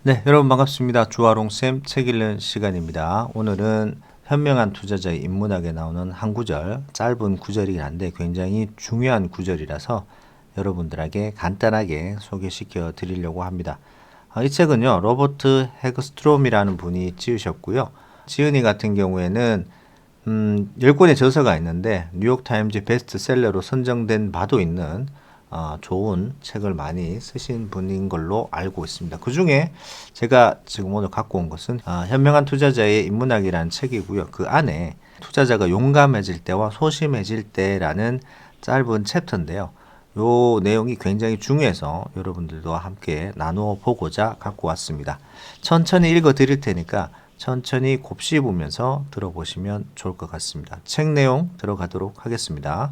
네, 여러분 반갑습니다. 주아롱쌤 책 읽는 시간입니다. 오늘은 현명한 투자자의 인문학에 나오는 한 구절, 짧은 구절이긴 한데 굉장히 중요한 구절이라서 여러분들에게 간단하게 소개시켜 드리려고 합니다. 이 책은요, 로버트 헤그스트롬이라는 분이 지으셨고요. 지은이 같은 경우에는 10권의 저서가 있는데 뉴욕타임즈 베스트셀러로 선정된 바도 있는 좋은 책을 많이 쓰신 분인 걸로 알고 있습니다. 그 중에 제가 지금 오늘 갖고 온 것은 현명한 투자자의 인문학이라는 책이고요. 그 안에 투자자가 용감해질 때와 소심해질 때라는 짧은 챕터인데요. 요 내용이 굉장히 중요해서 여러분들과 함께 나누어 보고자 갖고 왔습니다. 천천히 읽어 드릴 테니까 천천히 곱씹으면서 들어보시면 좋을 것 같습니다. 책 내용 들어가도록 하겠습니다.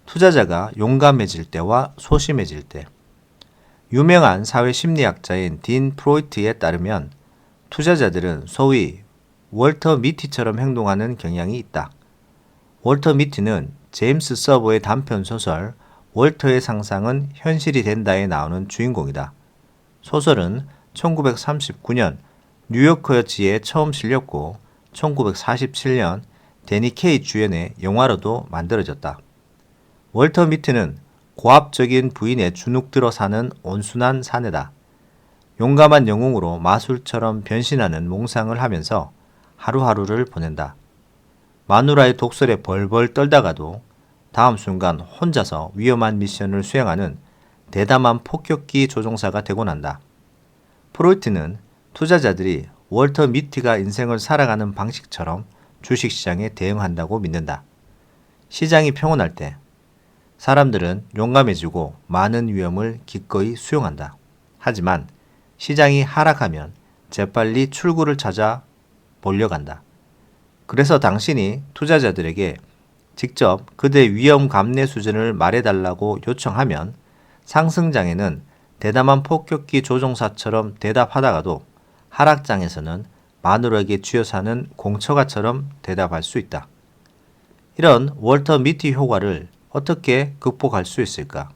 투자자가 용감해질 때와 소심해질 때. 유명한 사회심리학자인 딘 프로이트에 따르면 투자자들은 소위 월터 미티처럼 행동하는 경향이 있다. 월터 미티는 제임스 서버의 단편 소설 월터의 상상은 현실이 된다에 나오는 주인공이다. 소설은 1939년 뉴요커지에 처음 실렸고 1947년 데니 케이 주연의 영화로도 만들어졌다. 월터 미트는 고압적인 부인에 주눅들어 사는 온순한 사내다. 용감한 영웅으로 마술처럼 변신하는 몽상을 하면서 하루하루를 보낸다. 마누라의 독설에 벌벌 떨다가도 다음 순간 혼자서 위험한 미션을 수행하는 대담한 폭격기 조종사가 되곤 한다. 프로이트는 투자자들이 월터 미티가 인생을 살아가는 방식처럼 주식시장에 대응한다고 믿는다. 시장이 평온할 때 사람들은 용감해지고 많은 위험을 기꺼이 수용한다. 하지만 시장이 하락하면 재빨리 출구를 찾아 몰려간다. 그래서 당신이 투자자들에게 직접 그들의 위험 감내 수준을 말해달라고 요청하면 상승장에는 대담한 폭격기 조종사처럼 대답하다가도 하락장에서는 마누라에게 쥐어 사는 공처가처럼 대답할 수 있다. 이런 월터 미티 효과를 어떻게 극복할 수 있을까?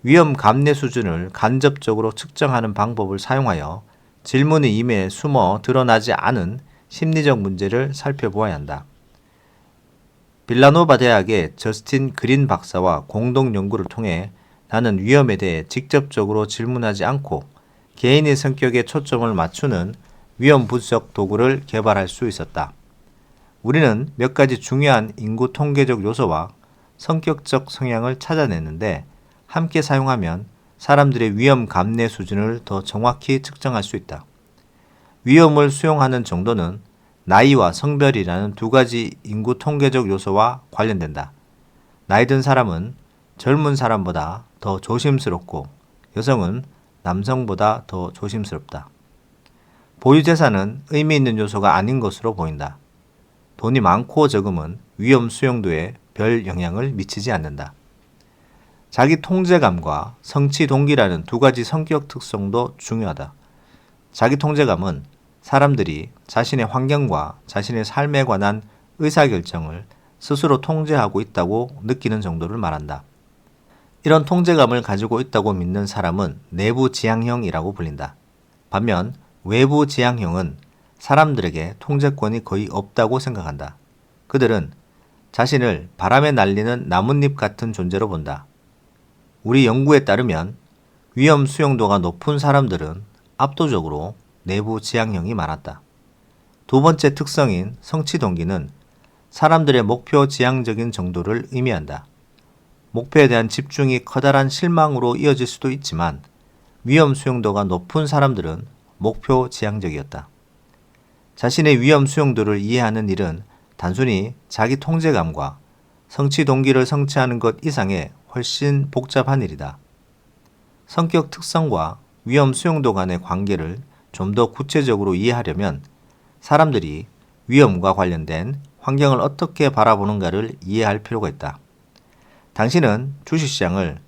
위험 감내 수준을 간접적으로 측정하는 방법을 사용하여 질문의 임에 숨어 드러나지 않은 심리적 문제를 살펴보아야 한다. 빌라노바 대학의 저스틴 그린 박사와 공동 연구를 통해 나는 위험에 대해 직접적으로 질문하지 않고 개인의 성격에 초점을 맞추는 위험 분석 도구를 개발할 수 있었다. 우리는 몇 가지 중요한 인구 통계적 요소와 성격적 성향을 찾아내는데 함께 사용하면 사람들의 위험 감내 수준을 더 정확히 측정할 수 있다. 위험을 수용하는 정도는 나이와 성별이라는 두 가지 인구 통계적 요소와 관련된다. 나이 든 사람은 젊은 사람보다 더 조심스럽고 여성은 남성보다 더 조심스럽다. 보유 재산은 의미 있는 요소가 아닌 것으로 보인다. 돈이 많고 적음은 위험 수용도에 별 영향을 미치지 않는다. 자기 통제감과 성취 동기라는 두 가지 성격 특성도 중요하다. 자기 통제감은 사람들이 자신의 환경과 자신의 삶에 관한 의사결정을 스스로 통제하고 있다고 느끼는 정도를 말한다. 이런 통제감을 가지고 있다고 믿는 사람은 내부 지향형이라고 불린다. 반면 외부 지향형은 사람들에게 통제권이 거의 없다고 생각한다. 그들은 자신을 바람에 날리는 나뭇잎 같은 존재로 본다. 우리 연구에 따르면 위험 수용도가 높은 사람들은 압도적으로 내부 지향형이 많았다. 두 번째 특성인 성취 동기는 사람들의 목표 지향적인 정도를 의미한다. 목표에 대한 집중이 커다란 실망으로 이어질 수도 있지만 위험 수용도가 높은 사람들은 목표 지향적이었다. 자신의 위험 수용도를 이해하는 일은 단순히 자기 통제감과 성취 동기를 성취하는 것 이상의 훨씬 복잡한 일이다. 성격 특성과 위험 수용도 간의 관계를 좀 더 구체적으로 이해하려면 사람들이 위험과 관련된 환경을 어떻게 바라보는가를 이해할 필요가 있다. 당신은 주식시장을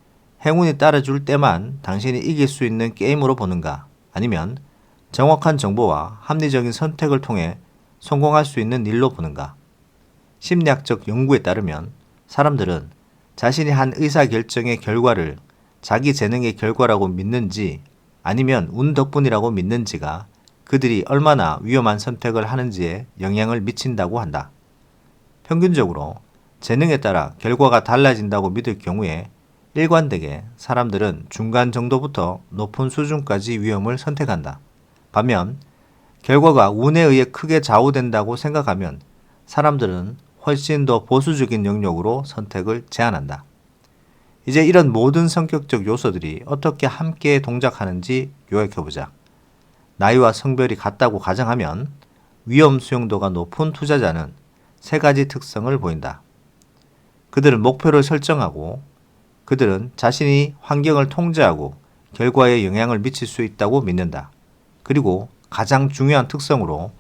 행운이 따라줄 때만 당신이 이길 수 있는 게임으로 보는가? 아니면 정확한 정보와 합리적인 선택을 통해 성공할 수 있는 일로 보는가? 심리학적 연구에 따르면 사람들은 자신이 한 의사결정의 결과를 자기 재능의 결과라고 믿는지 아니면 운 덕분이라고 믿는지가 그들이 얼마나 위험한 선택을 하는지에 영향을 미친다고 한다. 평균적으로 재능에 따라 결과가 달라진다고 믿을 경우에 일관되게 사람들은 중간 정도부터 높은 수준까지 위험을 선택한다. 반면 결과가 운에 의해 크게 좌우된다고 생각하면 사람들은 훨씬 더 보수적인 영역으로 선택을 제한한다. 이제 이런 모든 성격적 요소들이 어떻게 함께 동작하는지 요약해보자. 나이와 성별이 같다고 가정하면 위험 수용도가 높은 투자자는 세 가지 특성을 보인다. 그들은 목표를 설정하고, 그들은 자신이 환경을 통제하고 결과에 영향을 미칠 수 있다고 믿는다. 그리고 가장 중요한 특성으로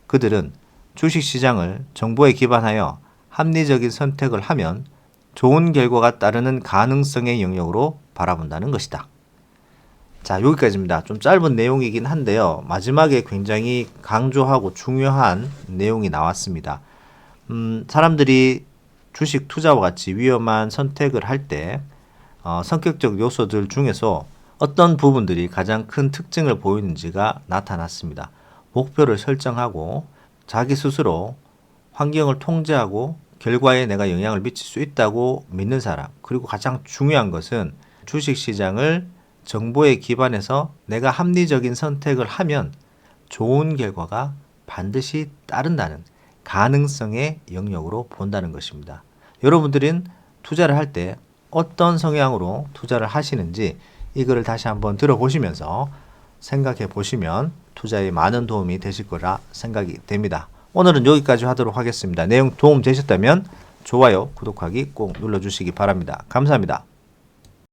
그들은 주식시장을 정보에 기반하여 합리적인 선택을 하면 좋은 결과가 따르는 가능성의 영역으로 바라본다는 것이다. 자, 여기까지입니다. 좀 짧은 내용이긴 한데요. 마지막에 굉장히 강조하고 중요한 내용이 나왔습니다. 사람들이 주식 투자와 같이 위험한 선택을 할 때 성격적 요소들 중에서 어떤 부분들이 가장 큰 특징을 보이는지가 나타났습니다. 목표를 설정하고 자기 스스로 환경을 통제하고 결과에 내가 영향을 미칠 수 있다고 믿는 사람, 그리고 가장 중요한 것은 주식시장을 정보에 기반해서 내가 합리적인 선택을 하면 좋은 결과가 반드시 따른다는 가능성의 영역으로 본다는 것입니다. 여러분들은 투자를 할 때 어떤 성향으로 투자를 하시는지 이거를 다시 한번 들어보시면서 생각해 보시면 투자에 많은 도움이 되실 거라 생각이 됩니다. 오늘은 여기까지 하도록 하겠습니다. 내용 도움 되셨다면 좋아요, 구독하기 꼭 눌러주시기 바랍니다. 감사합니다.